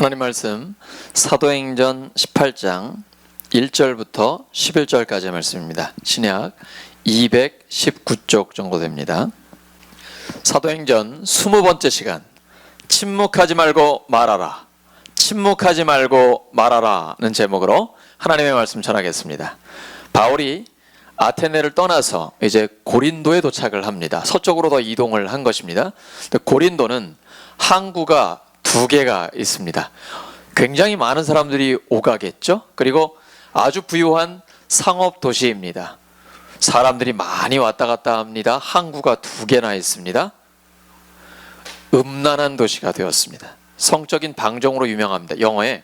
하나님 말씀 사도행전 18장 1절부터 11절까지의 말씀입니다. 신약 219쪽 정도 됩니다. 사도행전 20번째 시간, 침묵하지 말고 말하라, 침묵하지 말고 말하라는 제목으로 하나님의 말씀 전하겠습니다. 바울이 아테네를 떠나서 이제 고린도에 도착을 합니다. 서쪽으로 더 이동을 한 것입니다. 고린도는 항구가 두 개가 있습니다. 굉장히 많은 사람들이 오가겠죠. 그리고 아주 부유한 상업 도시입니다. 사람들이 많이 왔다 갔다 합니다. 항구가 두 개나 있습니다. 음란한 도시가 되었습니다. 성적인 방종으로 유명합니다. 영어에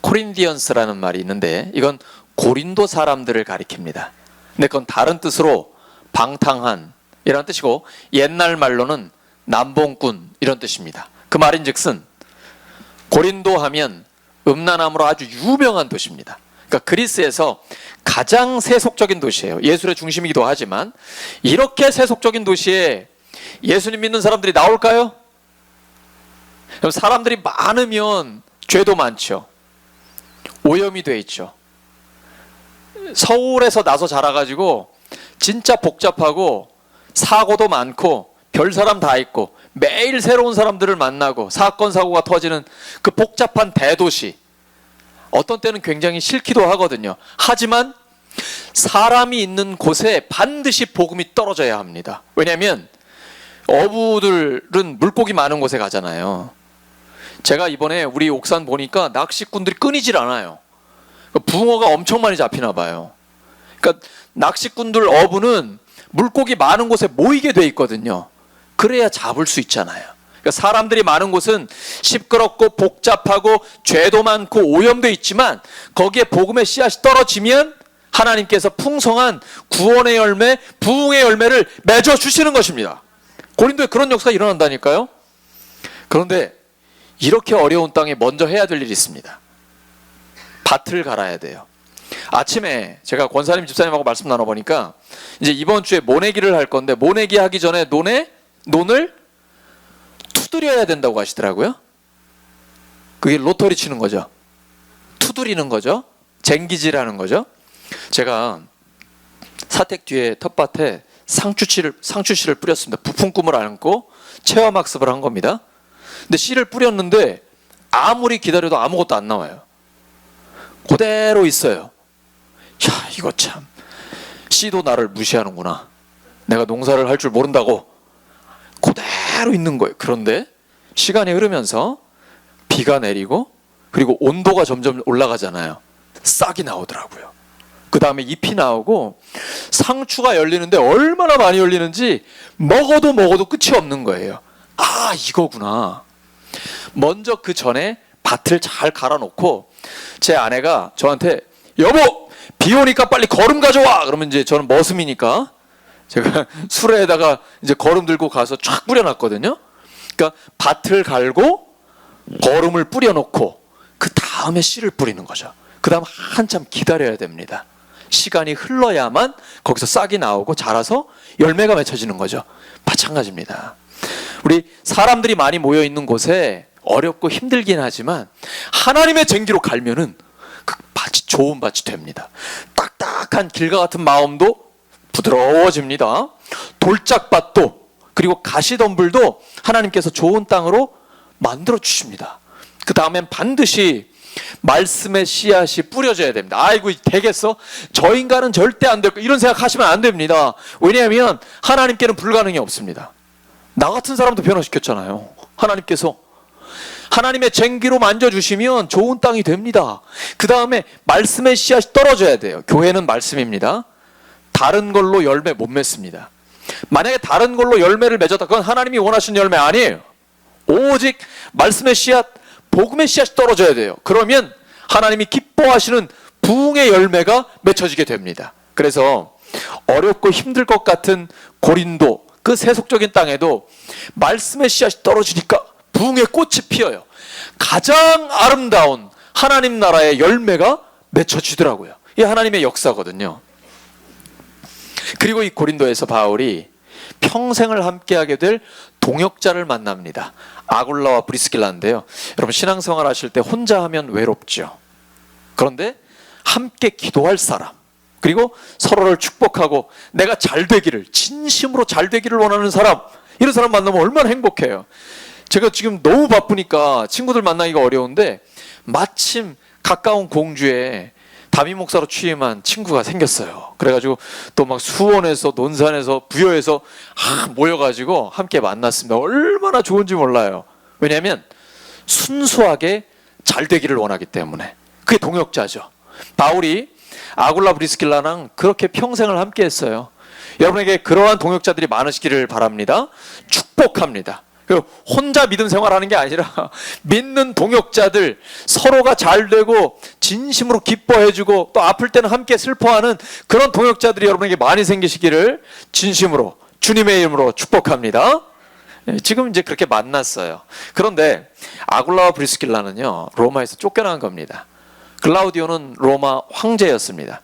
코린디언스라는 말이 있는데 이건 고린도 사람들을 가리킵니다. 근데 그건 다른 뜻으로 방탕한 이런 뜻이고, 옛날 말로는 남봉꾼 이런 뜻입니다. 그 말인즉슨 고린도 하면 음란함으로 아주 유명한 도시입니다. 그러니까 그리스에서 가장 세속적인 도시예요. 예술의 중심이기도 하지만 이렇게 세속적인 도시에 예수님 믿는 사람들이 나올까요? 사람들이 많으면 죄도 많죠. 오염이 돼 있죠. 서울에서 나서 자라가지고 진짜 복잡하고 사고도 많고 별 사람 다 있고 매일 새로운 사람들을 만나고 사건 사고가 터지는 그 복잡한 대도시, 어떤 때는 굉장히 싫기도 하거든요. 하지만 사람이 있는 곳에 반드시 복음이 떨어져야 합니다. 왜냐하면 어부들은 물고기 많은 곳에 가잖아요. 제가 이번에 우리 옥산 보니까 낚시꾼들이 끊이질 않아요. 붕어가 엄청 많이 잡히나 봐요. 그러니까 낚시꾼들, 어부는 물고기 많은 곳에 모이게 돼 있거든요. 그래야 잡을 수 있잖아요. 그러니까 사람들이 많은 곳은 시끄럽고 복잡하고 죄도 많고 오염돼 있지만 거기에 복음의 씨앗이 떨어지면 하나님께서 풍성한 구원의 열매, 부흥의 열매를 맺어 주시는 것입니다. 고린도에 그런 역사가 일어난다니까요. 그런데 이렇게 어려운 땅에 먼저 해야 될 일이 있습니다. 밭을 갈아야 돼요. 아침에 제가 권사님 집사님하고 말씀 나눠보니까 이제 이번 주에 모내기를 할 건데, 모내기 하기 전에 논을 투드려야 된다고 하시더라고요. 그게 로터리 치는 거죠. 투드리는 거죠. 쟁기질하는 거죠. 제가 사택 뒤에 텃밭에 상추씨를 뿌렸습니다. 부푼 꿈을 안고 체험학습을 한 겁니다. 근데 씨를 뿌렸는데 아무리 기다려도 아무것도 안 나와요. 그대로 있어요. 야, 이거 참, 씨도 나를 무시하는구나. 내가 농사를 할 줄 모른다고. 그대로 있는 거예요. 그런데 시간이 흐르면서 비가 내리고 그리고 온도가 점점 올라가잖아요. 싹이 나오더라고요. 그 다음에 잎이 나오고 상추가 열리는데 얼마나 많이 열리는지 먹어도 끝이 없는 거예요. 아, 이거구나. 먼저 그 전에 밭을 잘 갈아놓고 제 아내가 저한테, 여보, 비 오니까 빨리 거름 가져와. 그러면 이제 저는 머슴이니까 제가 수레에다가 이제 거름 들고 가서 쫙 뿌려놨거든요. 그러니까 밭을 갈고 거름을 뿌려놓고 그 다음에 씨를 뿌리는 거죠. 그 다음 한참 기다려야 됩니다. 시간이 흘러야만 거기서 싹이 나오고 자라서 열매가 맺혀지는 거죠. 마찬가지입니다. 우리 사람들이 많이 모여 있는 곳에 어렵고 힘들긴 하지만 하나님의 쟁기로 갈면은 그 밭이 좋은 밭이 됩니다. 딱딱한 길과 같은 마음도 부드러워집니다. 돌짝밭도 그리고 가시덤불도 하나님께서 좋은 땅으로 만들어 주십니다. 그 다음엔 반드시 말씀의 씨앗이 뿌려져야 됩니다. 아이고, 되겠어? 저 인간은 절대 안 될 거, 이런 생각하시면 안 됩니다. 왜냐하면 하나님께는 불가능이 없습니다. 나 같은 사람도 변화시켰잖아요. 하나님께서 하나님의 쟁기로 만져주시면 좋은 땅이 됩니다. 그 다음에 말씀의 씨앗이 떨어져야 돼요. 교회는 말씀입니다. 다른 걸로 열매 못 맺습니다. 만약에 다른 걸로 열매를 맺었다, 그건 하나님이 원하시는 열매 아니에요. 오직 말씀의 씨앗, 복음의 씨앗이 떨어져야 돼요. 그러면 하나님이 기뻐하시는 부흥의 열매가 맺혀지게 됩니다. 그래서 어렵고 힘들 것 같은 고린도, 그 세속적인 땅에도 말씀의 씨앗이 떨어지니까 부흥의 꽃이 피어요. 가장 아름다운 하나님 나라의 열매가 맺혀지더라고요. 이게 하나님의 역사거든요. 그리고 이 고린도에서 바울이 평생을 함께하게 될 동역자를 만납니다. 아굴라와 브리스길라인데요. 여러분 신앙생활 하실 때 혼자 하면 외롭죠. 그런데 함께 기도할 사람, 그리고 서로를 축복하고 내가 잘 되기를, 진심으로 잘 되기를 원하는 사람, 이런 사람 만나면 얼마나 행복해요. 제가 지금 너무 바쁘니까 친구들 만나기가 어려운데 마침 가까운 공주에 담임 목사로 취임한 친구가 생겼어요. 그래가지고 또 막 수원에서 논산에서 부여에서 모여가지고 함께 만났습니다. 얼마나 좋은지 몰라요. 왜냐하면 순수하게 잘 되기를 원하기 때문에. 그게 동역자죠. 바울이 아굴라 브리스길라랑 그렇게 평생을 함께 했어요. 여러분에게 그러한 동역자들이 많으시기를 바랍니다. 축복합니다. 혼자 믿음 생활하는 게 아니라 믿는 동역자들, 서로가 잘 되고 진심으로 기뻐해주고 또 아플 때는 함께 슬퍼하는 그런 동역자들이 여러분에게 많이 생기시기를 진심으로 주님의 이름으로 축복합니다. 지금 이제 그렇게 만났어요. 그런데 아굴라와 브리스길라는요, 로마에서 쫓겨난 겁니다. 글라우디오는 로마 황제였습니다.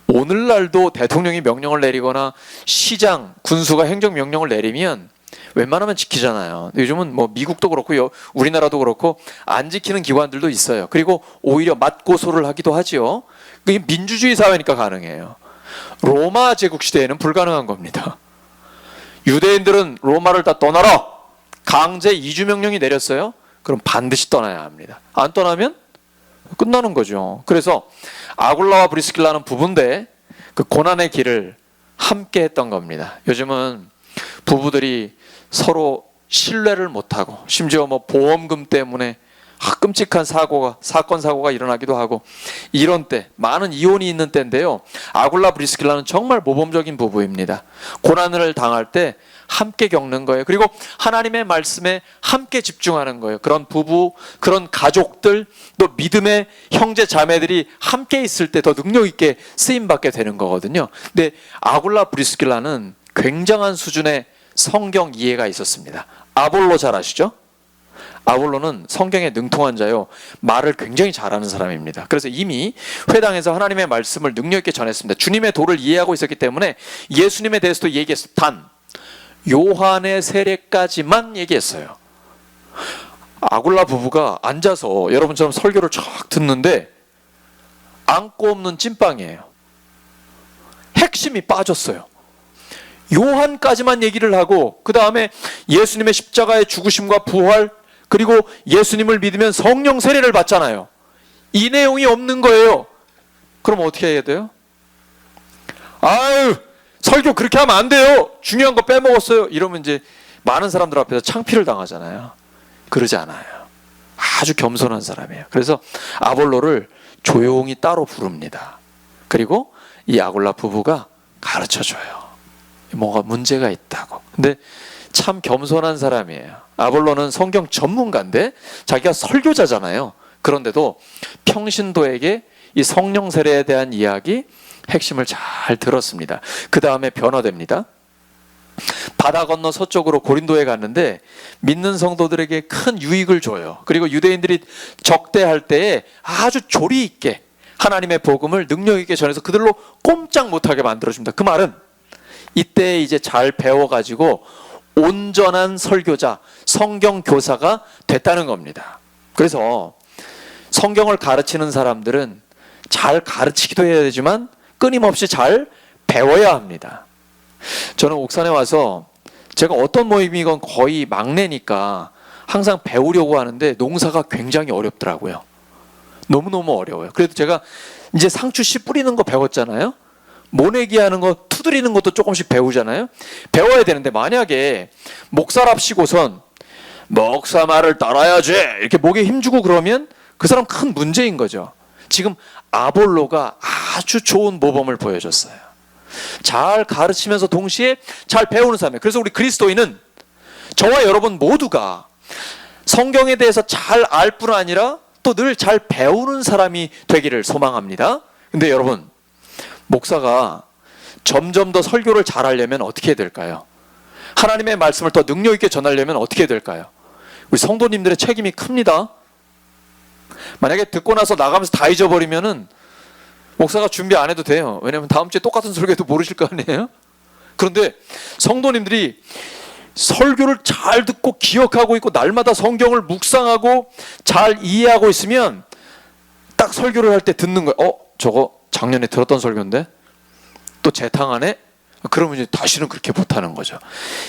오늘날도 대통령이 명령을 내리거나 시장, 군수가 행정명령을 내리면 웬만하면 지키잖아요. 요즘은 뭐 미국도 그렇고 우리나라도 그렇고 안 지키는 기관들도 있어요. 그리고 오히려 맞고소를 하기도 하지요. 그게 민주주의 사회니까 가능해요. 로마 제국 시대에는 불가능한 겁니다. 유대인들은 로마를 다 떠나라, 강제 이주 명령이 내렸어요. 그럼 반드시 떠나야 합니다. 안 떠나면 끝나는 거죠. 그래서 아굴라와 브리스길라는 부부인데 그 고난의 길을 함께 했던 겁니다. 요즘은 부부들이 서로 신뢰를 못하고 심지어 뭐 보험금 때문에 끔찍한 사건 사고가 일어나기도 하고 이런 때, 많은 이혼이 있는 때인데요. 아굴라 브리스길라는 정말 모범적인 부부입니다. 고난을 당할 때 함께 겪는 거예요. 그리고 하나님의 말씀에 함께 집중하는 거예요. 그런 부부, 그런 가족들, 또 믿음의 형제 자매들이 함께 있을 때 더 능력 있게 쓰임 받게 되는 거거든요. 근데 아굴라 브리스길라는 굉장한 수준의 성경 이해가 있었습니다. 아볼로 잘 아시죠? 아볼로는 성경에 능통한 자요, 말을 굉장히 잘하는 사람입니다. 그래서 이미 회당에서 하나님의 말씀을 능력 있게 전했습니다. 주님의 도를 이해하고 있었기 때문에 예수님에 대해서도 얘기했어요. 단 요한의 세례까지만 얘기했어요. 아굴라 부부가 앉아서 여러분처럼 설교를 쫙 듣는데 안고 없는 찐빵이에요. 핵심이 빠졌어요. 요한까지만 얘기를 하고 그 다음에 예수님의 십자가의 죽으심과 부활, 그리고 예수님을 믿으면 성령 세례를 받잖아요. 이 내용이 없는 거예요. 그럼 어떻게 해야 돼요? 아유, 설교 그렇게 하면 안 돼요, 중요한 거 빼먹었어요, 이러면 이제 많은 사람들 앞에서 창피를 당하잖아요. 그러지 않아요. 아주 겸손한 사람이에요. 그래서 아볼로를 조용히 따로 부릅니다. 그리고 이 아굴라 부부가 가르쳐줘요. 뭐가 문제가 있다고. 근데 참 겸손한 사람이에요. 아볼로는 성경 전문가인데 자기가 설교자잖아요. 그런데도 평신도에게 이 성령 세례에 대한 이야기 핵심을 잘 들었습니다. 그 다음에 변화됩니다. 바다 건너 서쪽으로 고린도에 갔는데 믿는 성도들에게 큰 유익을 줘요. 그리고 유대인들이 적대할 때에 아주 조리 있게 하나님의 복음을 능력 있게 전해서 그들로 꼼짝 못하게 만들어줍니다. 그 말은 이때 이제 잘 배워가지고 온전한 설교자, 성경 교사가 됐다는 겁니다. 그래서 성경을 가르치는 사람들은 잘 가르치기도 해야 되지만 끊임없이 잘 배워야 합니다. 저는 옥산에 와서 제가 어떤 모임이건 거의 막내니까 항상 배우려고 하는데 농사가 굉장히 어렵더라고요. 너무너무 어려워요. 그래도 제가 이제 상추 씨 뿌리는 거 배웠잖아요. 모내기 하는 거, 투드리는 것도 조금씩 배우잖아요. 배워야 되는데 만약에 목사랍시고선 목사 말을 따라야지 이렇게 목에 힘주고 그러면 그 사람 큰 문제인 거죠. 지금 아볼로가 아주 좋은 모범을 보여줬어요. 잘 가르치면서 동시에 잘 배우는 사람이에요. 그래서 우리 그리스도인은 저와 여러분 모두가 성경에 대해서 잘 알 뿐 아니라 또 늘 잘 배우는 사람이 되기를 소망합니다. 근데 여러분, 목사가 점점 더 설교를 잘하려면 어떻게 해야 될까요? 하나님의 말씀을 더 능력 있게 전하려면 어떻게 해야 될까요? 우리 성도님들의 책임이 큽니다. 만약에 듣고 나서 나가면서 다 잊어버리면은 목사가 준비 안 해도 돼요. 왜냐하면 다음 주에 똑같은 설교도 모르실 거 아니에요? 그런데 성도님들이 설교를 잘 듣고 기억하고 있고 날마다 성경을 묵상하고 잘 이해하고 있으면 딱 설교를 할 때 듣는 거예요. 저거 작년에 들었던 설교인데 또 재탕하네? 그러면 이제 다시는 그렇게 못하는 거죠.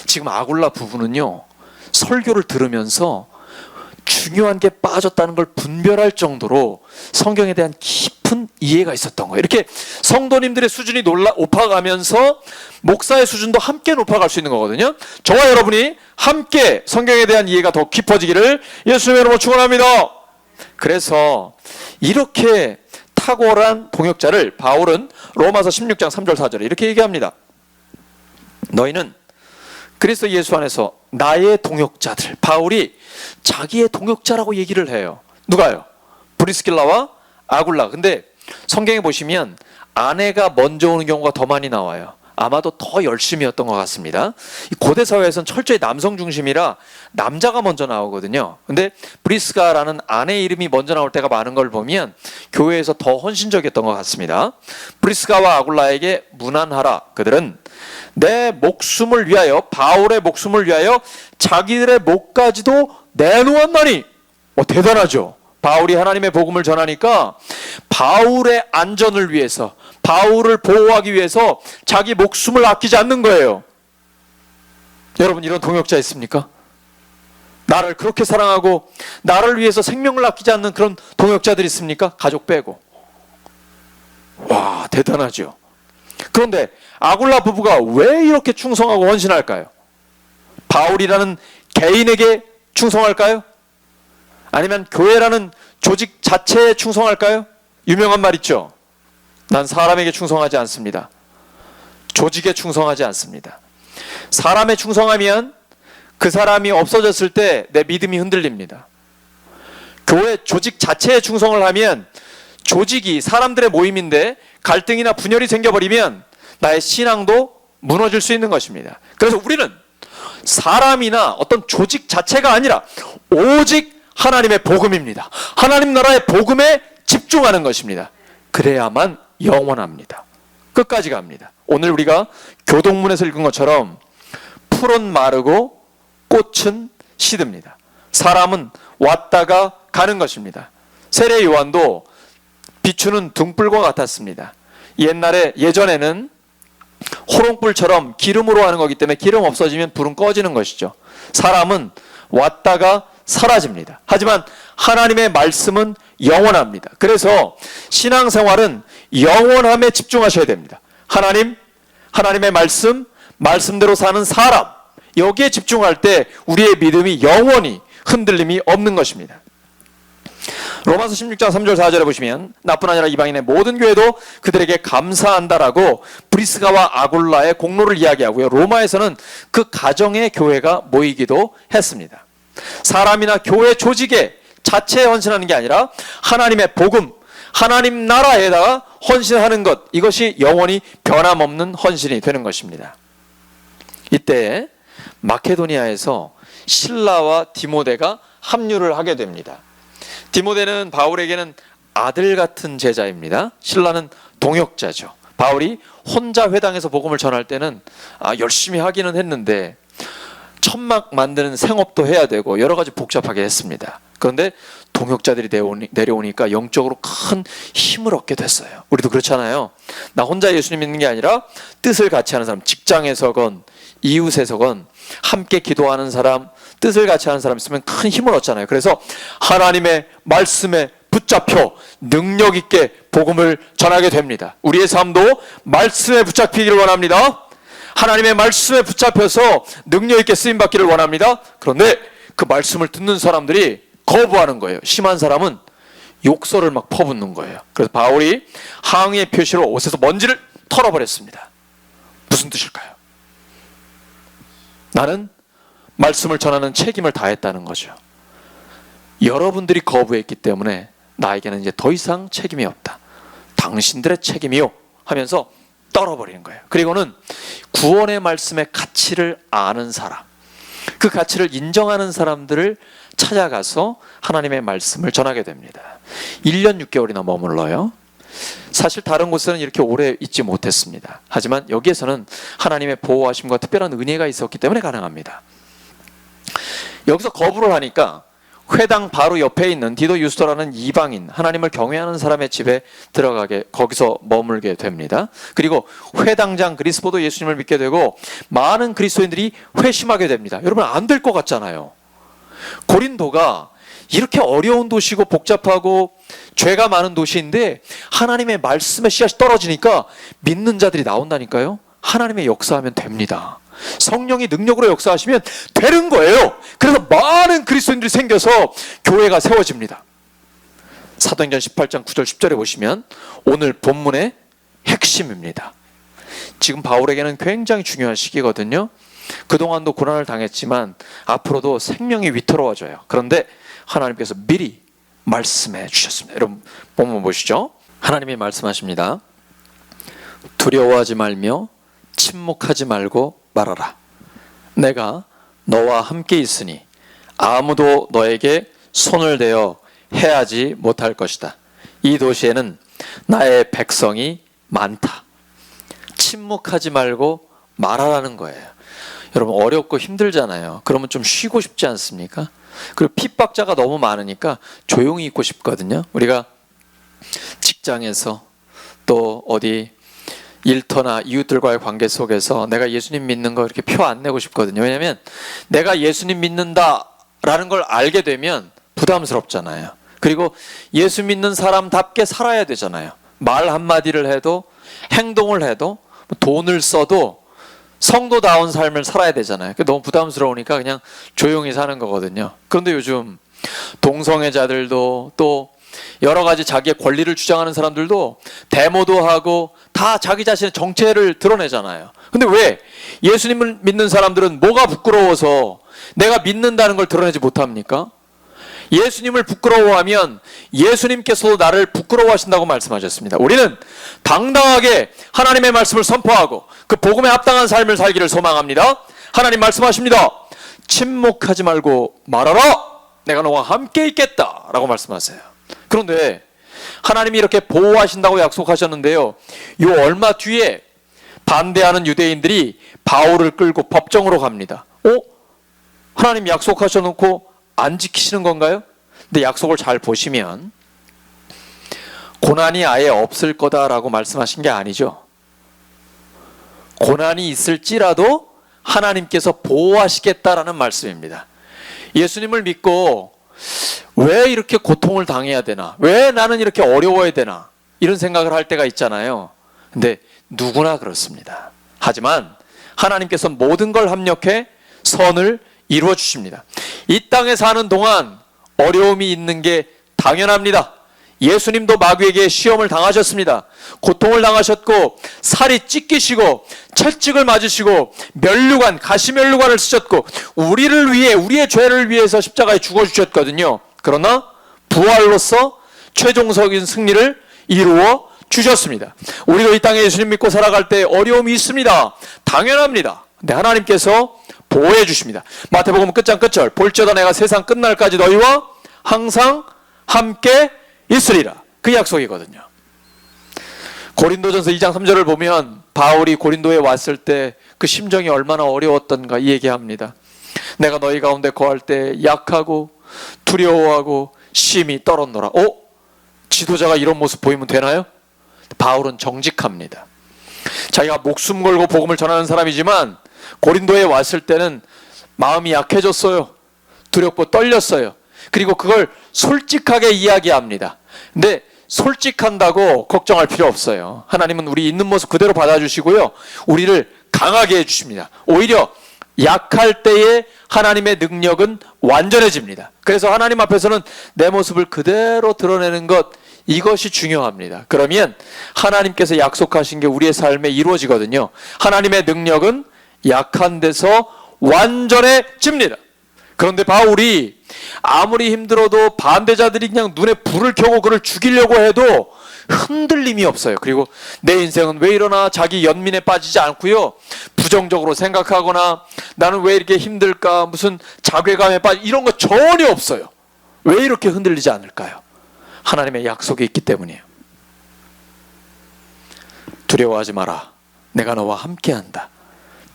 지금 아굴라 부부는요, 설교를 들으면서 중요한 게 빠졌다는 걸 분별할 정도로 성경에 대한 깊은 이해가 있었던 거예요. 이렇게 성도님들의 수준이 높아가면서 목사의 수준도 함께 높아갈 수 있는 거거든요. 저와 여러분이 함께 성경에 대한 이해가 더 깊어지기를 예수님의 이름으로 축원합니다. 그래서 이렇게 탁월한 동역자를 바울은 로마서 16장 3절 4절에 이렇게 얘기합니다. 너희는 그리스도 예수 안에서 나의 동역자들. 바울이 자기의 동역자라고 얘기를 해요. 누가요? 브리스길라와 아굴라. 근데 성경에 보시면 아내가 먼저 오는 경우가 더 많이 나와요. 아마도 더 열심이었던 것 같습니다. 고대 사회에서는 철저히 남성 중심이라 남자가 먼저 나오거든요. 근데 브리스가라는 아내 이름이 먼저 나올 때가 많은 걸 보면 교회에서 더 헌신적이었던 것 같습니다. 브리스가와 아굴라에게 문안하라. 그들은 내 목숨을 위하여, 바울의 목숨을 위하여 자기들의 목까지도 내놓았나니. 대단하죠. 바울이 하나님의 복음을 전하니까 바울의 안전을 위해서, 바울을 보호하기 위해서 자기 목숨을 아끼지 않는 거예요. 여러분, 이런 동역자 있습니까? 나를 그렇게 사랑하고 나를 위해서 생명을 아끼지 않는 그런 동역자들 있습니까? 가족 빼고. 와, 대단하죠. 그런데 아굴라 부부가 왜 이렇게 충성하고 헌신할까요? 바울이라는 개인에게 충성할까요? 아니면 교회라는 조직 자체에 충성할까요? 유명한 말 있죠. 난 사람에게 충성하지 않습니다. 조직에 충성하지 않습니다. 사람에 충성하면 그 사람이 없어졌을 때 내 믿음이 흔들립니다. 교회 조직 자체에 충성을 하면 조직이 사람들의 모임인데 갈등이나 분열이 생겨버리면 나의 신앙도 무너질 수 있는 것입니다. 그래서 우리는 사람이나 어떤 조직 자체가 아니라 오직 하나님의 복음입니다. 하나님 나라의 복음에 집중하는 것입니다. 그래야만 영원합니다. 끝까지 갑니다. 오늘 우리가 교동문에서 읽은 것처럼 풀은 마르고 꽃은 시듭니다. 사람은 왔다가 가는 것입니다. 세례 요한도 비추는 등불과 같았습니다. 예전에는 호롱불처럼 기름으로 하는 거기 때문에 기름 없어지면 불은 꺼지는 것이죠. 사람은 왔다가 사라집니다. 하지만 하나님의 말씀은 영원합니다. 그래서 신앙생활은 영원함에 집중하셔야 됩니다. 하나님의 말씀, 말씀대로 사는 사람, 여기에 집중할 때 우리의 믿음이 영원히 흔들림이 없는 것입니다. 로마서 16장 3절 4절에 보시면 나뿐 아니라 이방인의 모든 교회도 그들에게 감사한다라고 브리스가와 아굴라의 공로를 이야기하고요. 로마에서는 그 가정의 교회가 모이기도 했습니다. 사람이나 교회 조직에 자체에 헌신하는 게 아니라 하나님의 복음, 하나님 나라에다가 헌신하는 것, 이것이 영원히 변함없는 헌신이 되는 것입니다. 이때 마케도니아에서 실라와 디모데가 합류를 하게 됩니다. 디모데는 바울에게는 아들 같은 제자입니다. 실라는 동역자죠. 바울이 혼자 회당에서 복음을 전할 때는 열심히 하기는 했는데 천막 만드는 생업도 해야 되고 여러 가지 복잡하게 했습니다. 그런데 동역자들이 내려오니까 영적으로 큰 힘을 얻게 됐어요. 우리도 그렇잖아요. 나 혼자 예수님 믿는 게 아니라 뜻을 같이 하는 사람, 직장에서건 이웃에서건 함께 기도하는 사람, 뜻을 같이 하는 사람 있으면 큰 힘을 얻잖아요. 그래서 하나님의 말씀에 붙잡혀 능력 있게 복음을 전하게 됩니다. 우리의 삶도 말씀에 붙잡히기를 원합니다. 하나님의 말씀에 붙잡혀서 능력 있게 쓰임 받기를 원합니다. 그런데 그 말씀을 듣는 사람들이 거부하는 거예요. 심한 사람은 욕설을 막 퍼붓는 거예요. 그래서 바울이 항의의 표시로 옷에서 먼지를 털어버렸습니다. 무슨 뜻일까요? 나는 말씀을 전하는 책임을 다했다는 거죠. 여러분들이 거부했기 때문에 나에게는 이제 더 이상 책임이 없다. 당신들의 책임이요 하면서 떨어버리는 거예요. 그리고는 구원의 말씀의 가치를 아는 사람, 그 가치를 인정하는 사람들을 찾아가서 하나님의 말씀을 전하게 됩니다. 1년 6개월이나 머물러요. 사실 다른 곳에는 이렇게 오래 있지 못했습니다. 하지만 여기에서는 하나님의 보호하심과 특별한 은혜가 있었기 때문에 가능합니다. 여기서 거부를 하니까 회당 바로 옆에 있는 디도 유스토라는 이방인, 하나님을 경외하는 사람의 집에 들어가게, 거기서 머물게 됩니다. 그리고 회당장 그리스포도 예수님을 믿게 되고 많은 그리스도인들이 회심하게 됩니다. 여러분, 안 될 것 같잖아요. 고린도가 이렇게 어려운 도시고 복잡하고 죄가 많은 도시인데 하나님의 말씀의 씨앗이 떨어지니까 믿는 자들이 나온다니까요. 하나님의 역사하면 됩니다. 성령이 능력으로 역사하시면 되는 거예요. 그래서 많은 그리스도인들이 생겨서 교회가 세워집니다. 사도행전 18장 9절 10절에 보시면 오늘 본문의 핵심입니다. 지금 바울에게는 굉장히 중요한 시기거든요. 그동안도 고난을 당했지만 앞으로도 생명이 위태로워져요. 그런데 하나님께서 미리 말씀해 주셨습니다. 여러분 본문 보시죠. 하나님이 말씀하십니다. 두려워하지 말며 침묵하지 말고 말하라. 내가 너와 함께 있으니 아무도 너에게 손을 대어 해하지 못할 것이다. 이 도시에는 나의 백성이 많다. 침묵하지 말고 말하라는 거예요. 여러분 어렵고 힘들잖아요. 그러면 좀 쉬고 싶지 않습니까? 그리고 핍박자가 너무 많으니까 조용히 있고 싶거든요. 우리가 직장에서 또 어디 일터나 이웃들과의 관계 속에서 내가 예수님 믿는 거 이렇게 표 안 내고 싶거든요. 왜냐하면 내가 예수님 믿는다라는 걸 알게 되면 부담스럽잖아요. 그리고 예수 믿는 사람답게 살아야 되잖아요. 말 한마디를 해도 행동을 해도 돈을 써도 성도다운 삶을 살아야 되잖아요. 너무 부담스러우니까 그냥 조용히 사는 거거든요. 그런데 요즘 동성애자들도 또 여러 가지 자기의 권리를 주장하는 사람들도 데모도 하고 다 자기 자신의 정체를 드러내잖아요. 근데 왜 예수님을 믿는 사람들은 뭐가 부끄러워서 내가 믿는다는 걸 드러내지 못합니까? 예수님을 부끄러워하면 예수님께서도 나를 부끄러워하신다고 말씀하셨습니다. 우리는 당당하게 하나님의 말씀을 선포하고 그 복음에 합당한 삶을 살기를 소망합니다. 하나님 말씀하십니다. 침묵하지 말고 말하라. 내가 너와 함께 있겠다 라고 말씀하세요. 그런데 하나님이 이렇게 보호하신다고 약속하셨는데요, 요 얼마 뒤에 반대하는 유대인들이 바울을 끌고 법정으로 갑니다. 하나님 약속하셔놓고 안 지키시는 건가요? 근데 약속을 잘 보시면 고난이 아예 없을 거다라고 말씀하신 게 아니죠. 고난이 있을지라도 하나님께서 보호하시겠다라는 말씀입니다. 예수님을 믿고 왜 이렇게 고통을 당해야 되나? 왜 나는 이렇게 어려워야 되나? 이런 생각을 할 때가 있잖아요. 근데 누구나 그렇습니다. 하지만 하나님께서 모든 걸 합력해 선을 이루어 주십니다. 이 땅에 사는 동안 어려움이 있는 게 당연합니다. 예수님도 마귀에게 시험을 당하셨습니다. 고통을 당하셨고 살이 찢기시고 채찍을 맞으시고 면류관, 가시면류관을 쓰셨고 우리를 위해, 우리의 죄를 위해서 십자가에 죽어주셨거든요. 그러나 부활로서 최종적인 승리를 이루어 주셨습니다. 우리도 이 땅에 예수님 믿고 살아갈 때 어려움이 있습니다. 당연합니다. 근데 하나님께서 보호해 주십니다. 마태복음 끝장 끝절 볼지어다 내가 세상 끝날까지 너희와 항상 함께 있으리라. 그 약속이거든요. 고린도전서 2장 3절을 보면 바울이 고린도에 왔을 때 그 심정이 얼마나 어려웠던가 이 얘기합니다. 내가 너희 가운데 거할 때 약하고 두려워하고 심히 떨었노라. 지도자가 이런 모습 보이면 되나요? 바울은 정직합니다. 자기가 목숨 걸고 복음을 전하는 사람이지만 고린도에 왔을 때는 마음이 약해졌어요. 두렵고 떨렸어요. 그리고 그걸 솔직하게 이야기합니다. 근데 솔직한다고 걱정할 필요 없어요. 하나님은 우리 있는 모습 그대로 받아주시고요, 우리를 강하게 해주십니다. 오히려 약할 때에 하나님의 능력은 완전해집니다. 그래서 하나님 앞에서는 내 모습을 그대로 드러내는 것, 이것이 중요합니다. 그러면 하나님께서 약속하신 게 우리의 삶에 이루어지거든요. 하나님의 능력은 약한 데서 완전해집니다. 그런데 바울이 아무리 힘들어도 반대자들이 그냥 눈에 불을 켜고 그를 죽이려고 해도 흔들림이 없어요. 그리고 내 인생은 왜 이러나 자기 연민에 빠지지 않고요, 부정적으로 생각하거나 나는 왜 이렇게 힘들까, 무슨 자괴감에 이런 거 전혀 없어요. 왜 이렇게 흔들리지 않을까요? 하나님의 약속이 있기 때문이에요. 두려워하지 마라. 내가 너와 함께한다.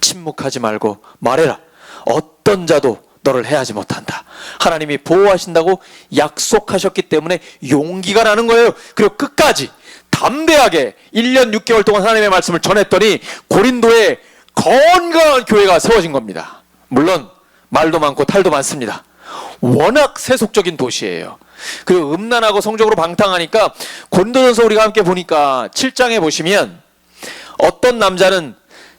침묵하지 말고 말해라. 어떤 자도 너를 해하지 못한다. 하나님이 보호하신다고 약속하셨기 때문에 용기가 나는 거예요. 그리고 끝까지 담대하게 1년 6개월 동안 하나님의 말씀을 전했더니 고린도에 건강한 교회가 세워진 겁니다. 물론 말도 많고 탈도 많습니다. 워낙 세속적인 도시예요. 그리고 음란하고 성적으로 방탕하니까 고린도전서 우리가 함께 보니까 7장에 보시면 어떤 남자는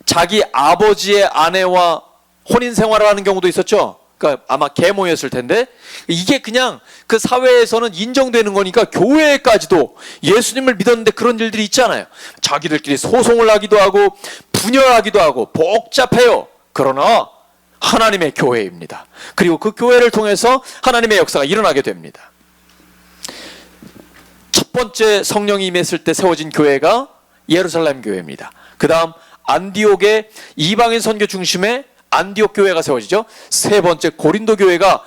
자기 아버지의 아내와 혼인 생활을 하는 경우도 있었죠. 그러니까 아마 계모였을 텐데 이게 그냥 그 사회에서는 인정되는 거니까 교회까지도 예수님을 믿었는데 그런 일들이 있잖아요. 자기들끼리 소송을 하기도 하고 분열하기도 하고 복잡해요. 그러나 하나님의 교회입니다. 그리고 그 교회를 통해서 하나님의 역사가 일어나게 됩니다. 첫 번째 성령이 임했을 때 세워진 교회가 예루살렘 교회입니다. 그 다음 안디옥의 이방인 선교 중심의 안디옥 교회가 세워지죠. 세 번째 고린도 교회가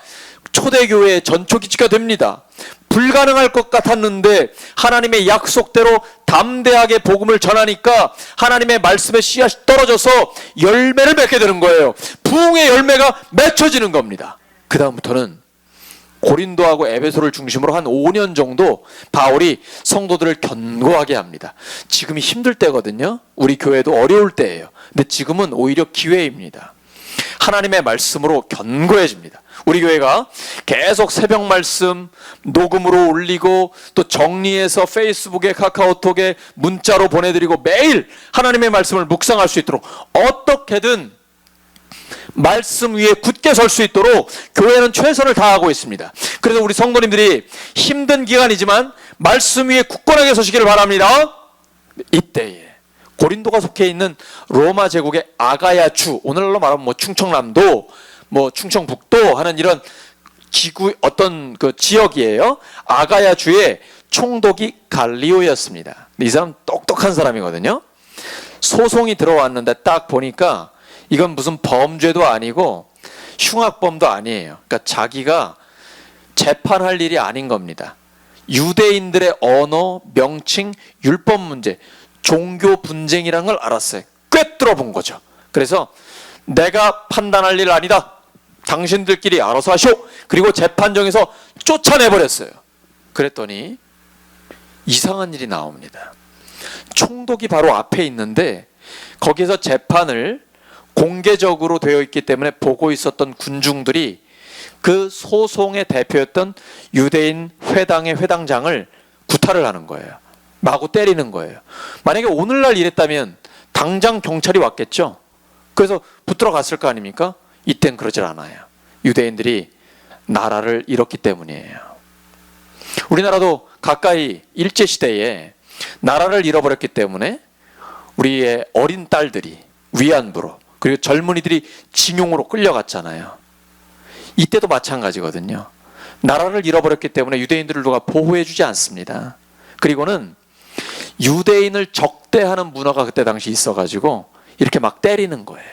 초대교회의 전초기지가 됩니다. 불가능할 것 같았는데 하나님의 약속대로 담대하게 복음을 전하니까 하나님의 말씀의 씨앗이 떨어져서 열매를 맺게 되는 거예요. 부흥의 열매가 맺혀지는 겁니다. 그 다음부터는 고린도하고 에베소를 중심으로 한 5년 정도 바울이 성도들을 견고하게 합니다. 지금이 힘들 때거든요. 우리 교회도 어려울 때예요. 근데 지금은 오히려 기회입니다. 하나님의 말씀으로 견고해집니다. 우리 교회가 계속 새벽 말씀 녹음으로 올리고 또 정리해서 페이스북에 카카오톡에 문자로 보내드리고 매일 하나님의 말씀을 묵상할 수 있도록 어떻게든 말씀 위에 굳게 설 수 있도록 교회는 최선을 다하고 있습니다. 그래서 우리 성도님들이 힘든 기간이지만 말씀 위에 굳건하게 서시기를 바랍니다. 이때에 고린도가 속해 있는 로마 제국의 아가야주, 오늘날로 말하면 뭐 충청남도, 뭐 충청북도 하는 이런 기구 어떤 그 지역이에요. 아가야주의 총독이 갈리오였습니다. 이 사람 똑똑한 사람이거든요. 소송이 들어왔는데 딱 보니까 이건 무슨 범죄도 아니고 흉악범도 아니에요. 그러니까 자기가 재판할 일이 아닌 겁니다. 유대인들의 언어, 명칭, 율법 문제, 종교 분쟁이라는 걸 알았어요. 꿰뚫어 본 거죠. 그래서 내가 판단할 일 아니다. 당신들끼리 알아서 하시오. 그리고 재판정에서 쫓아내버렸어요. 그랬더니 이상한 일이 나옵니다. 총독이 바로 앞에 있는데 거기서 재판을 공개적으로 되어 있기 때문에 보고 있었던 군중들이 그 소송의 대표였던 유대인 회당의 회당장을 구타를 하는 거예요. 마구 때리는 거예요. 만약에 오늘날 이랬다면 당장 경찰이 왔겠죠. 그래서 붙들어 갔을 거 아닙니까? 이땐 그러질 않아요. 유대인들이 나라를 잃었기 때문이에요. 우리나라도 가까이 일제시대에 나라를 잃어버렸기 때문에 우리의 어린 딸들이 위안부로 그리고 젊은이들이 징용으로 끌려갔잖아요. 이때도 마찬가지거든요. 나라를 잃어버렸기 때문에 유대인들을 누가 보호해주지 않습니다. 그리고는 유대인을 적대하는 문화가 그때 당시 있어가지고 이렇게 막 때리는 거예요.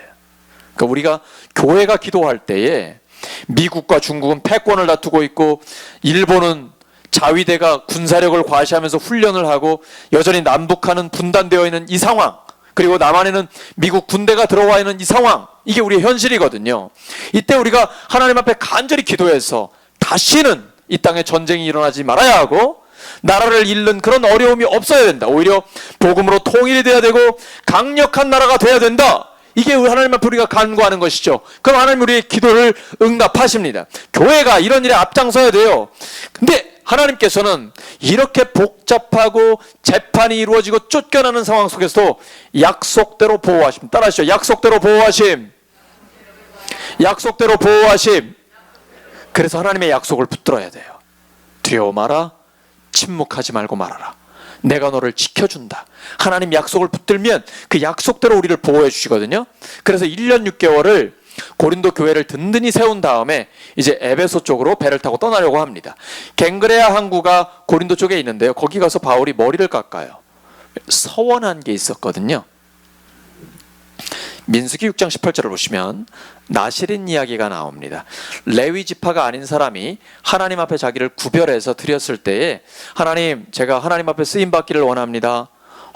그러니까 우리가 교회가 기도할 때에 미국과 중국은 패권을 다투고 있고 일본은 자위대가 군사력을 과시하면서 훈련을 하고 여전히 남북한은 분단되어 있는 이 상황, 그리고 남한에는 미국 군대가 들어와 있는 이 상황, 이게 우리의 현실이거든요. 이때 우리가 하나님 앞에 간절히 기도해서 다시는 이 땅에 전쟁이 일어나지 말아야 하고 나라를 잃는 그런 어려움이 없어야 된다. 오히려 복음으로 통일이 돼야 되고 강력한 나라가 돼야 된다. 이게 하나님 앞에 우리가 간구하는 것이죠. 그럼 하나님 우리의 기도를 응답하십니다. 교회가 이런 일에 앞장서야 돼요. 근데 하나님께서는 이렇게 복잡하고 재판이 이루어지고 쫓겨나는 상황 속에서도 약속대로 보호하심. 따라하시죠. 약속대로 보호하심. 약속대로 보호하심. 그래서 하나님의 약속을 붙들어야 돼요. 두려워 마라. 침묵하지 말고 말하라. 내가 너를 지켜준다. 하나님 약속을 붙들면 그 약속대로 우리를 보호해 주시거든요. 그래서 1년 6개월을 고린도 교회를 든든히 세운 다음에 이제 에베소 쪽으로 배를 타고 떠나려고 합니다. 갱그레아 항구가 고린도 쪽에 있는데요. 거기 가서 바울이 머리를 깎아요. 서원한 게 있었거든요. 민수기 6장 18절을 보시면 나실인 이야기가 나옵니다. 레위 지파가 아닌 사람이 하나님 앞에 자기를 구별해서 드렸을 때에 하나님, 제가 하나님 앞에 쓰임 받기를 원합니다.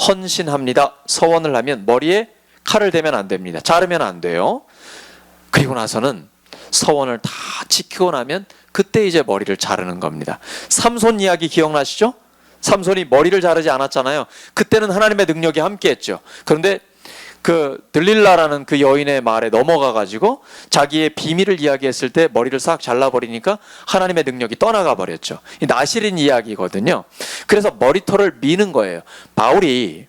헌신합니다. 서원을 하면 머리에 칼을 대면 안 됩니다. 자르면 안 돼요. 그리고 나서는 서원을 다 지키고 나면 그때 이제 머리를 자르는 겁니다. 삼손 이야기 기억나시죠? 삼손이 머리를 자르지 않았잖아요. 그때는 하나님의 능력이 함께했죠. 그런데 그 들릴라라는 그 여인의 말에 넘어가 가지고 자기의 비밀을 이야기했을 때 머리를 싹 잘라버리니까 하나님의 능력이 떠나가 버렸죠. 이 나실인 이야기거든요. 그래서 머리털을 미는 거예요. 바울이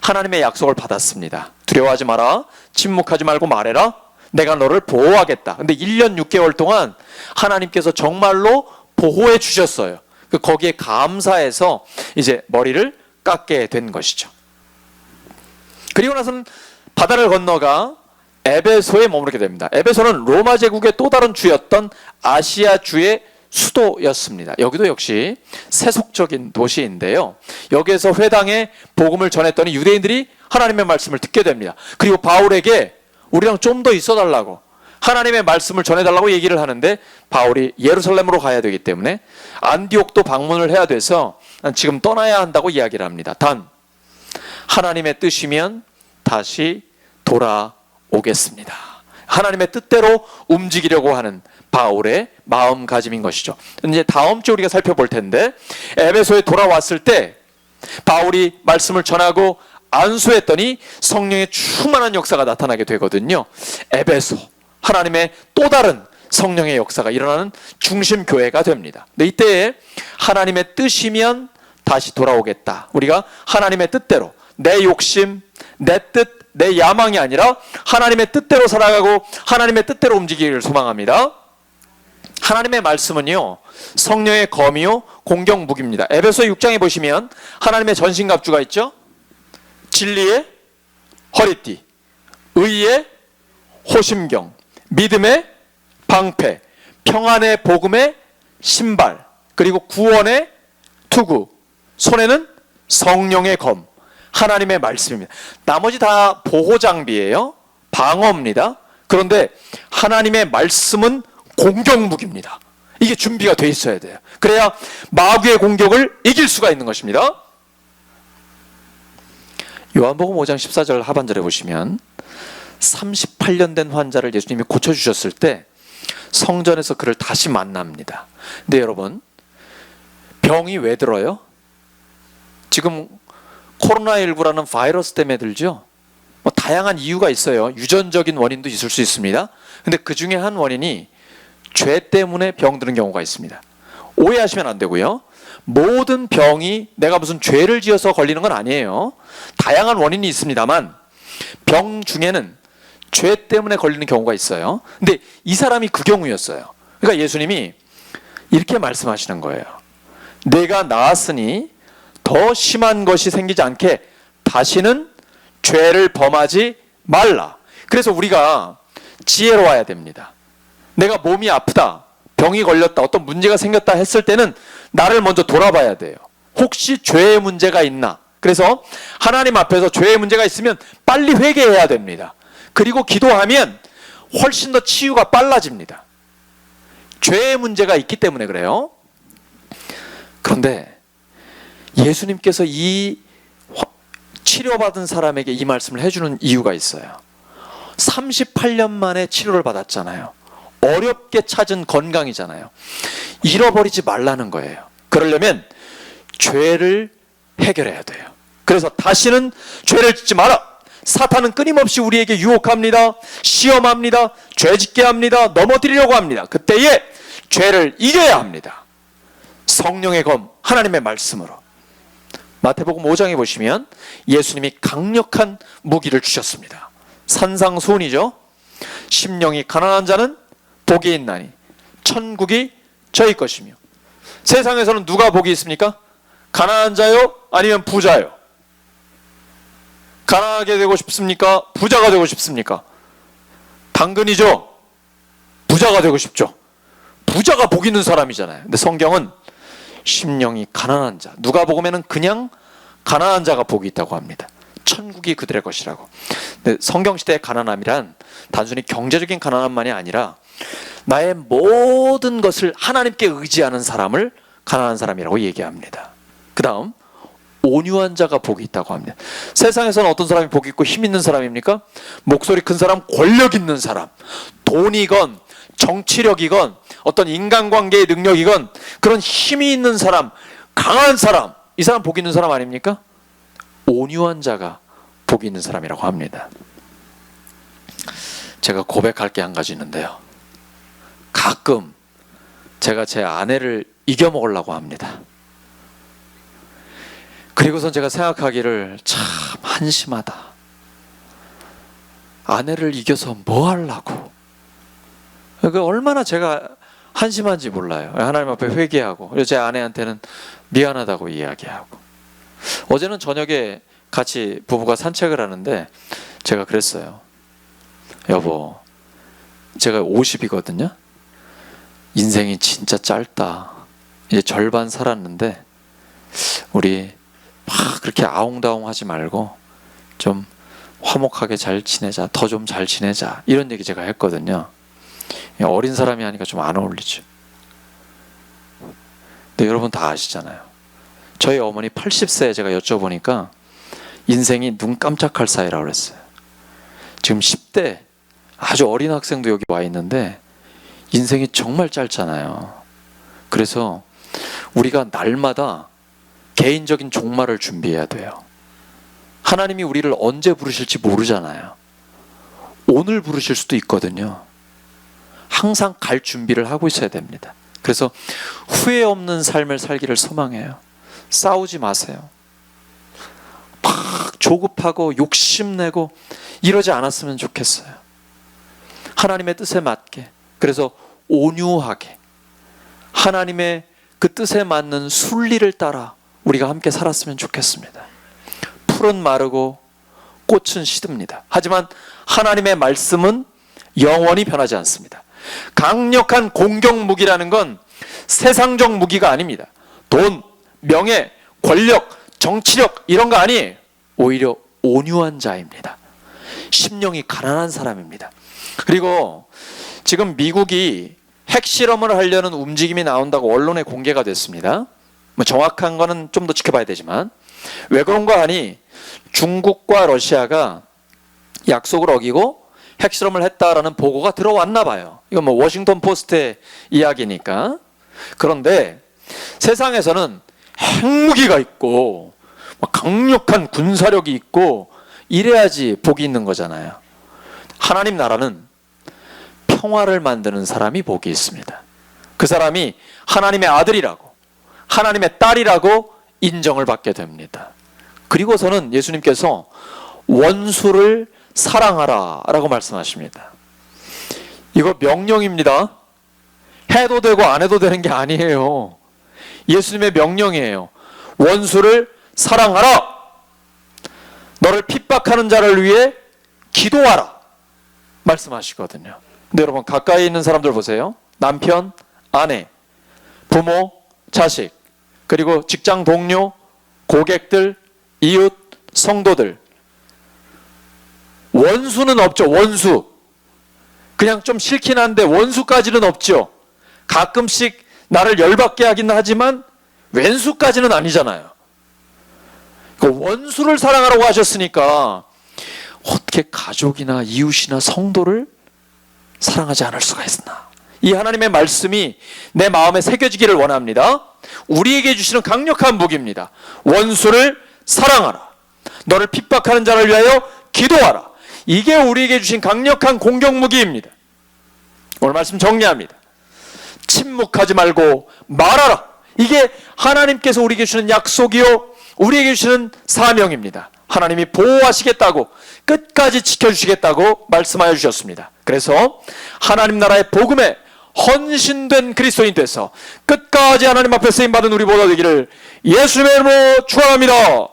하나님의 약속을 받았습니다. 두려워하지 마라. 침묵하지 말고 말해라. 내가 너를 보호하겠다. 근데 1년 6개월 동안 하나님께서 정말로 보호해 주셨어요. 거기에 감사해서 이제 머리를 깎게 된 것이죠. 그리고 나서는 바다를 건너가 에베소에 머무르게 됩니다. 에베소는 로마 제국의 또 다른 주였던 아시아 주의 수도였습니다. 여기도 역시 세속적인 도시인데요. 여기에서 회당에 복음을 전했더니 유대인들이 하나님의 말씀을 듣게 됩니다. 그리고 바울에게 우리랑 좀 더 있어달라고, 하나님의 말씀을 전해달라고 얘기를 하는데 바울이 예루살렘으로 가야 되기 때문에 안디옥도 방문을 해야 돼서 지금 떠나야 한다고 이야기를 합니다. 단 하나님의 뜻이면 다시 돌아오겠습니다. 하나님의 뜻대로 움직이려고 하는 바울의 마음가짐인 것이죠. 이제 다음 주에 우리가 살펴볼 텐데, 에베소에 돌아왔을 때 바울이 말씀을 전하고 안수했더니 성령의 충만한 역사가 나타나게 되거든요. 에베소, 하나님의 또 다른 성령의 역사가 일어나는 중심 교회가 됩니다. 근데 이때에 하나님의 뜻이면 다시 돌아오겠다. 우리가 하나님의 뜻대로, 내 욕심, 내 뜻, 내 야망이 아니라 하나님의 뜻대로 살아가고 하나님의 뜻대로 움직이기를 소망합니다. 하나님의 말씀은요, 성령의 검이요 공격 무기입니다. 에베소 6장에 보시면 하나님의 전신갑주가 있죠. 진리의 허리띠, 의의 호심경, 믿음의 방패, 평안의 복음의 신발, 그리고 구원의 투구, 손에는 성령의 검, 하나님의 말씀입니다. 나머지 다 보호 장비예요. 방어입니다. 그런데 하나님의 말씀은 공격 무기입니다. 이게 준비가 돼 있어야 돼요. 그래야 마귀의 공격을 이길 수가 있는 것입니다. 요한복음 5장 14절 하반절에 보시면 38년 된 환자를 예수님이 고쳐주셨을 때 성전에서 그를 다시 만납니다. 근데 여러분, 병이 왜 들어요? 지금 코로나19라는 바이러스 때문에 들죠. 다양한 이유가 있어요. 유전적인 원인도 있을 수 있습니다. 근데 그 중에 한 원인이 죄 때문에 병드는 경우가 있습니다. 오해하시면 안 되고요. 모든 병이 내가 무슨 죄를 지어서 걸리는 건 아니에요. 다양한 원인이 있습니다만 병 중에는 죄 때문에 걸리는 경우가 있어요. 근데 이 사람이 그 경우였어요. 그러니까 예수님이 이렇게 말씀하시는 거예요. 내가 나았으니 더 심한 것이 생기지 않게 다시는 죄를 범하지 말라. 그래서 우리가 지혜로워야 됩니다. 내가 몸이 아프다, 병이 걸렸다, 어떤 문제가 생겼다 했을 때는 나를 먼저 돌아봐야 돼요. 혹시 죄의 문제가 있나? 그래서 하나님 앞에서 죄의 문제가 있으면 빨리 회개해야 됩니다. 그리고 기도하면 훨씬 더 치유가 빨라집니다. 죄의 문제가 있기 때문에 그래요. 그런데 예수님께서 이 치료받은 사람에게 이 말씀을 해주는 이유가 있어요. 38년 만에 치료를 받았잖아요. 어렵게 찾은 건강이잖아요. 잃어버리지 말라는 거예요. 그러려면 죄를 해결해야 돼요. 그래서 다시는 죄를 짓지 마라. 사탄은 끊임없이 우리에게 유혹합니다. 시험합니다. 죄짓게 합니다. 넘어뜨리려고 합니다. 그때에 죄를 이겨야 합니다. 성령의 검, 하나님의 말씀으로. 마태복음 5장에 보시면 예수님이 강력한 무기를 주셨습니다. 산상수훈이죠. 심령이 가난한 자는 복이 있나니 천국이 저희 것이며. 세상에서는 누가 복이 있습니까? 가난한 자요? 아니면 부자요? 가난하게 되고 싶습니까? 부자가 되고 싶습니까? 당근이죠. 부자가 되고 싶죠. 부자가 복 있는 사람이잖아요. 근데 성경은 심령이 가난한 자, 누가복음에는 그냥 가난한 자가 복이 있다고 합니다. 천국이 그들의 것이라고. 근데 성경시대의 가난함이란 단순히 경제적인 가난함만이 아니라 나의 모든 것을 하나님께 의지하는 사람을 가난한 사람이라고 얘기합니다. 그 다음 온유한 자가 복이 있다고 합니다. 세상에서는 어떤 사람이 복이 있고 힘 있는 사람입니까? 목소리 큰 사람, 권력 있는 사람, 돈이건 정치력이건 어떤 인간관계의 능력이건 그런 힘이 있는 사람, 강한 사람, 이 사람 복 있는 사람 아닙니까? 온유한 자가 복 있는 사람이라고 합니다. 제가 고백할 게 한 가지 있는데요. 가끔 제가 제 아내를 이겨먹으려고 합니다. 그리고선 제가 생각하기를 참 한심하다. 아내를 이겨서 뭐 하려고. 그 얼마나 제가 한심한지 몰라요. 하나님 앞에 회개하고 그래서 제 아내한테는 미안하다고 이야기하고. 어제는 저녁에 같이 부부가 산책을 하는데 제가 그랬어요. 여보, 제가 50이거든요. 인생이 진짜 짧다. 이제 절반 살았는데 우리 막 그렇게 아웅다웅 하지 말고 좀 화목하게 잘 지내자. 더 좀 잘 지내자. 이런 얘기 제가 했거든요. 어린 사람이 하니까 좀 안 어울리죠. 근데 여러분 다 아시잖아요. 저희 어머니 80세에 제가 여쭤보니까 인생이 눈 깜짝할 사이라고 그랬어요. 지금 10대 아주 어린 학생도 여기 와 있는데 인생이 정말 짧잖아요. 그래서 우리가 날마다 개인적인 종말을 준비해야 돼요. 하나님이 우리를 언제 부르실지 모르잖아요. 오늘 부르실 수도 있거든요. 항상 갈 준비를 하고 있어야 됩니다. 그래서 후회 없는 삶을 살기를 소망해요. 싸우지 마세요. 막 조급하고 욕심내고 이러지 않았으면 좋겠어요. 하나님의 뜻에 맞게, 그래서 온유하게 하나님의 그 뜻에 맞는 순리를 따라 우리가 함께 살았으면 좋겠습니다. 풀은 마르고 꽃은 시듭니다. 하지만 하나님의 말씀은 영원히 변하지 않습니다. 강력한 공격 무기라는 건 세상적 무기가 아닙니다. 돈, 명예, 권력, 정치력 이런 거 아니에요. 오히려 온유한 자입니다. 심령이 가난한 사람입니다. 그리고 지금 미국이 핵실험을 하려는 움직임이 나온다고 언론에 공개가 됐습니다. 뭐 정확한 거는 좀 더 지켜봐야 되지만, 왜 그런가 하니 중국과 러시아가 약속을 어기고 핵실험을 했다라는 보고가 들어왔나 봐요. 이건 뭐 워싱턴 포스트의 이야기니까. 그런데 세상에서는 핵무기가 있고 강력한 군사력이 있고 이래야지 복이 있는 거잖아요. 하나님 나라는 평화를 만드는 사람이 복이 있습니다. 그 사람이 하나님의 아들이라고, 하나님의 딸이라고 인정을 받게 됩니다. 그리고서는 예수님께서 원수를 사랑하라 라고 말씀하십니다. 이거 명령입니다. 해도 되고 안 해도 되는 게 아니에요. 예수님의 명령이에요. 원수를 사랑하라. 너를 핍박하는 자를 위해 기도하라 말씀하시거든요. 근데 여러분 가까이 있는 사람들 보세요. 남편, 아내, 부모, 자식, 그리고 직장 동료, 고객들, 이웃, 성도들. 원수는 없죠. 원수. 그냥 좀 싫긴 한데 원수까지는 없죠. 가끔씩 나를 열받게 하긴 하지만 왼수까지는 아니잖아요. 원수를 사랑하라고 하셨으니까 어떻게 가족이나 이웃이나 성도를 사랑하지 않을 수가 있나. 이 하나님의 말씀이 내 마음에 새겨지기를 원합니다. 우리에게 주시는 강력한 복입니다. 원수를 사랑하라. 너를 핍박하는 자를 위하여 기도하라. 이게 우리에게 주신 강력한 공격 무기입니다. 오늘 말씀 정리합니다. 침묵하지 말고 말하라. 이게 하나님께서 우리에게 주시는 약속이요 우리에게 주시는 사명입니다. 하나님이 보호하시겠다고, 끝까지 지켜주시겠다고 말씀하여 주셨습니다. 그래서 하나님 나라의 복음에 헌신된 그리스도인 돼서 끝까지 하나님 앞에 쓰임받은 우리 모두 되기를 예수님의 이름으로 축원합니다.